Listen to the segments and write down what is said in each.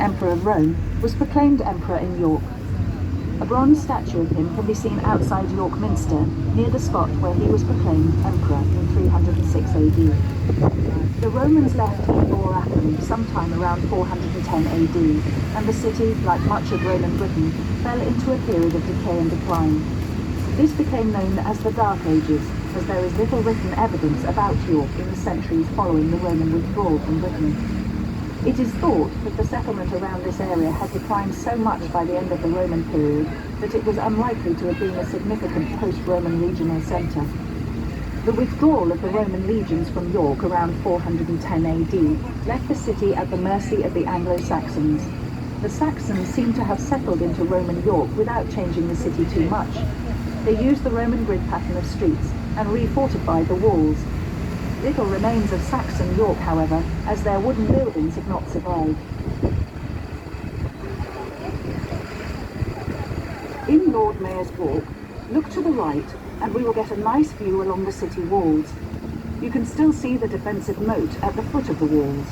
emperor of Rome, was proclaimed emperor in York. A bronze statue of him can be seen outside York Minster, near the spot where he was proclaimed emperor in 306 AD. The Romans left Enviro400 sometime around 410 AD, and the city, like much of Roman Britain, fell into a period of decay and decline. This became known as the Dark Ages, as there is little written evidence about York in the centuries following the Roman withdrawal from Britain. It is thought that the settlement around this area had declined so much by the end of the Roman period that it was unlikely to have been a significant post-Roman regional centre. The withdrawal of the Roman legions from York around 410 AD left the city at the mercy of the Anglo-Saxons. The Saxons seem to have settled into Roman York without changing the city too much. They used the Roman grid pattern of streets and refortified the walls. Little remains of Saxon York, however, as their wooden buildings have not survived. In Lord Mayor's Walk, look to the right and we will get a nice view along the city walls. You can still see the defensive moat at the foot of the walls.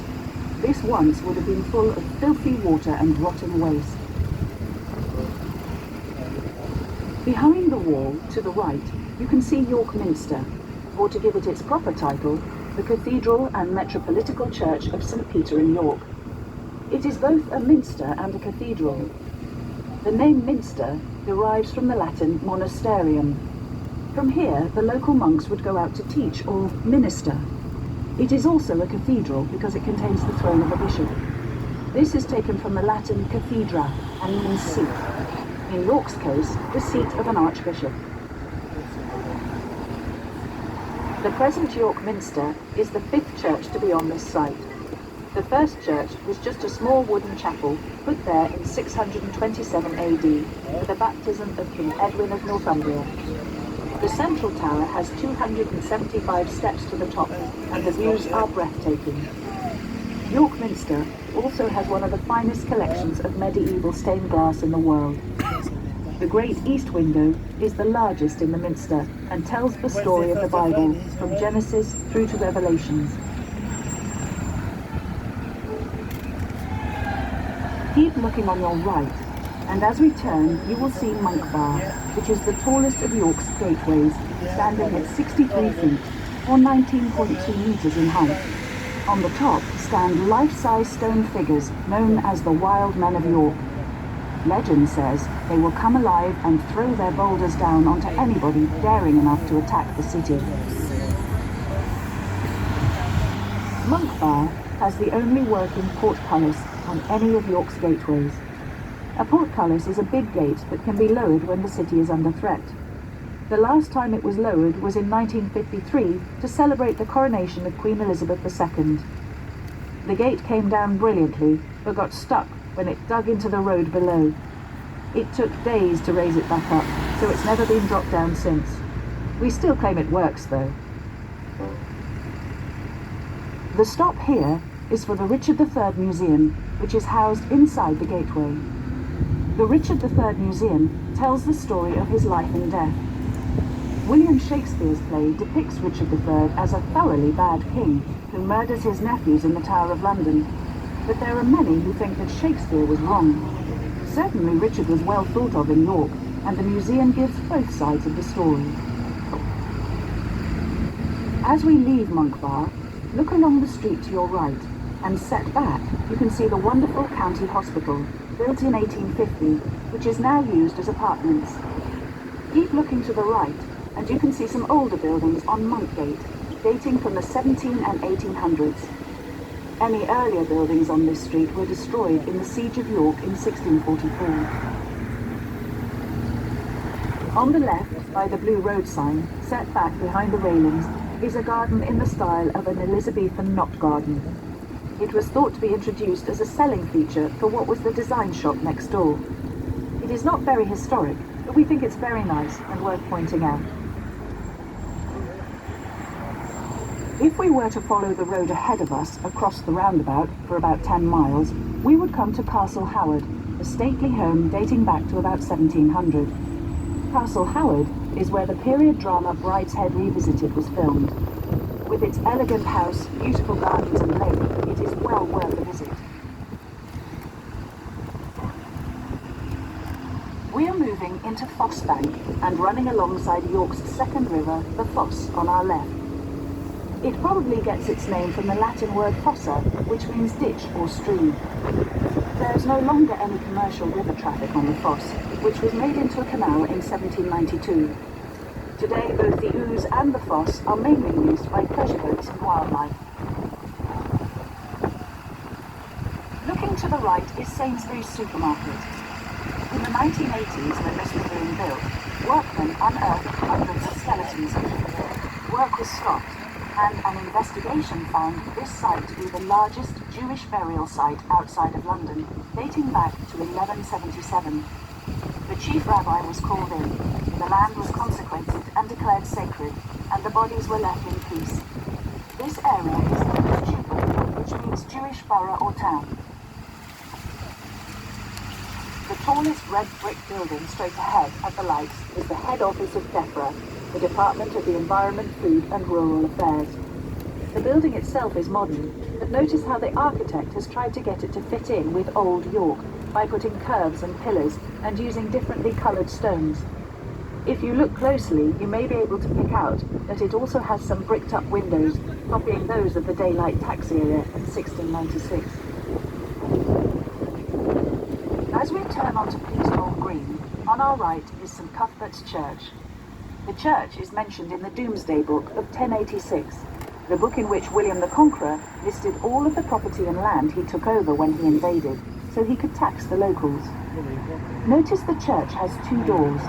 This once would have been full of filthy water and rotting waste. Behind the wall, to the right, you can see York Minster, or to give it its proper title, the Cathedral and Metropolitical Church of St. Peter in York. It is both a minster and a cathedral. The name Minster derives from the Latin monasterium. From here, the local monks would go out to teach or minister. It is also a cathedral because it contains the throne of a bishop. This is taken from the Latin cathedra and means seat. In York's case, the seat of an archbishop. The present York Minster is the 5th church to be on this site. The first church was just a small wooden chapel put there in 627 AD for the baptism of King Edwin of Northumbria. The central tower has 275 steps to the top, and the views are breathtaking. York Minster also has one of the finest collections of medieval stained glass in the world. The Great East Window is the largest in the Minster and tells the story of the Bible from Genesis through to Revelations. Keep looking on your right, and as we turn, you will see Monk Bar, which is the tallest of York's gateways, standing at 63 feet, or 19.2 metres in height. On the top stand life-size stone figures known as the Wild Men of York. Legend says they will come alive and throw their boulders down onto anybody daring enough to attack the city. Monk Bar has the only working portcullis on any of York's gateways. A portcullis is a big gate that can be lowered when the city is under threat. The last time it was lowered was in 1953 to celebrate the coronation of Queen Elizabeth II. The gate came down brilliantly, but got stuck when it dug into the road below. It took days to raise it back up, so it's never been dropped down since. We still claim it works, though. The stop here is for the Richard III Museum, which is housed inside the gateway. The Richard III Museum tells the story of his life and death. William Shakespeare's play depicts Richard III as a thoroughly bad king who murders his nephews in the Tower of London. But there are many who think that Shakespeare was wrong. Certainly Richard was well thought of in York, and the museum gives both sides of the story. As we leave Monk Bar, look along the street to your right, and set back you can see the wonderful county hospital, built in 1850, which is now used as apartments. Keep looking to the right, and you can see some older buildings on Monkgate, dating from the 17 and 1800s. Any earlier buildings on this street were destroyed in the Siege of York in 1644. On the left, by the blue road sign, set back behind the railings, is a garden in the style of an Elizabethan knot garden. It was thought to be introduced as a selling feature for what was the design shop next door. It is not very historic, but we think it's very nice and worth pointing out. If we were to follow the road ahead of us across the roundabout for about 10 miles, we would come to Castle Howard, a stately home dating back to about 1700. Castle Howard is where the period drama Brideshead Revisited was filmed. With its elegant house, beautiful gardens and lake, it is well worth a visit. moving into Foss Bank and running alongside York's second river, the Foss, on our left. It probably gets its name from the Latin word fossa, which means ditch or stream. There is no longer any commercial river traffic on the Foss, which was made into a canal in 1792. Today, both the Ouse and the Foss are mainly used by pleasure boats and wildlife. Looking to the right is Sainsbury's supermarket. In the 1980s, when this was being built, workmen unearthed hundreds of skeletons. Work was stopped, and an investigation found this site to be the largest Jewish burial site outside of London, dating back to 1177. The chief rabbi was called in, the land was consecrated and declared sacred, and the bodies were left in peace. This area is known as Jubal, which means Jewish borough or town. The tallest red brick building straight ahead at the lights is the head office of DEFRA, the Department of the Environment, Food and Rural Affairs. The building itself is modern, but notice how the architect has tried to get it to fit in with old York by putting curves and pillars and using differently coloured stones. If you look closely, you may be able to pick out that it also has some bricked up windows, copying those of the daylight taxi era in 1696. As we turn onto Peasholm Green, on our right is St Cuthbert's Church. The church is mentioned in the Domesday Book of 1086, the book in which William the Conqueror listed all of the property and land he took over when he invaded, so he could tax the locals. Notice the church has two doors,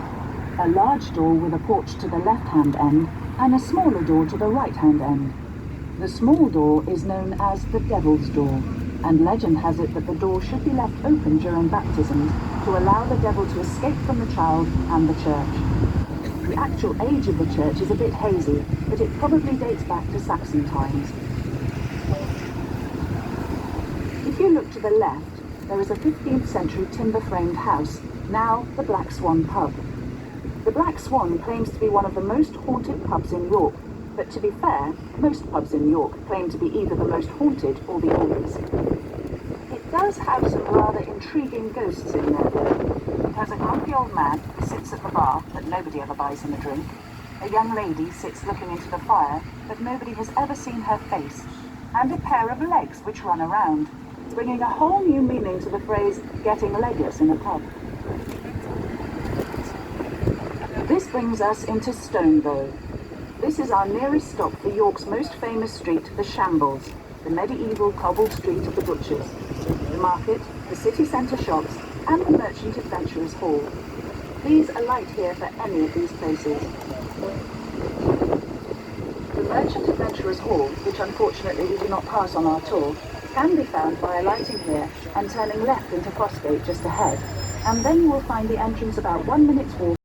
a large door with a porch to the left-hand end and a smaller door to the right-hand end. The small door is known as the Devil's Door, and legend has it that the door should be left open during baptisms to allow the devil to escape from the child and the church. The actual age of the church is a bit hazy, but it probably dates back to Saxon times. If you look to the left, there is a 15th century timber-framed house, now the Black Swan pub. The Black Swan claims to be one of the most haunted pubs in York, but to be fair, most pubs in York claim to be either the most haunted or the oldest. It does have some rather intriguing ghosts in there. It has a grumpy old man who sits at the bar, but nobody ever buys him a drink. A young lady sits looking into the fire, but nobody has ever seen her face. And a pair of legs which run around, bringing a whole new meaning to the phrase, getting legless in a pub. This brings us into Stonebow. This is our nearest stop for York's most famous street, the Shambles, the medieval cobbled street of the butchers, the market, the city centre shops, and the Merchant Adventurers Hall. Please alight here for any of these places. The Merchant Adventurers Hall, which unfortunately we do not pass on our tour, can be found by alighting here and turning left into Fossgate just ahead, and then you will find the entrance about 1 minute's walk